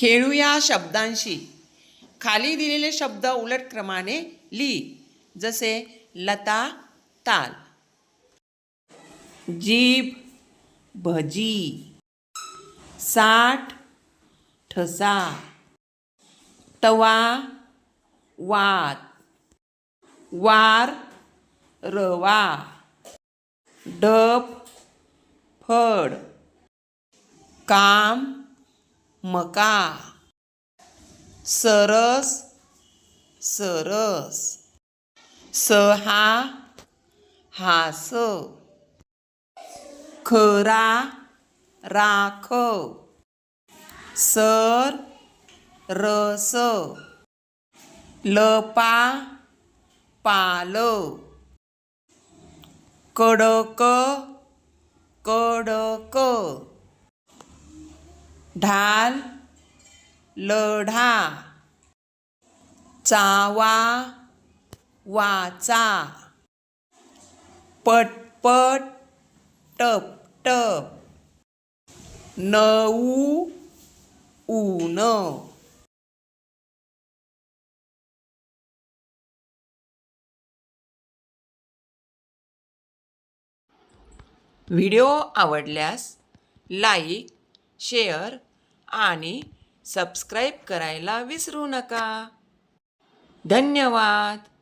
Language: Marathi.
खेळूया शब्दांशी. खाली दिलेले शब्द उलट क्रमाने लिही. जसे लता, ताल. जीभ, भजी. साठ, ठसा. तवा, वात. वार, रवा. डब, फड. काम, मका. सरस, सरस. सहा, हास. खरा, राखव. सर, रस. लपा, पाल. कडक, कडक. ढाल, लढा. चावा, वाचा. पटपट, टपटप. नऊ, ऊन. व्हिडिओ आवडल्यास लाईक, शेअर आणि सबस्क्राईब करायला विसरू नका. धन्यवाद.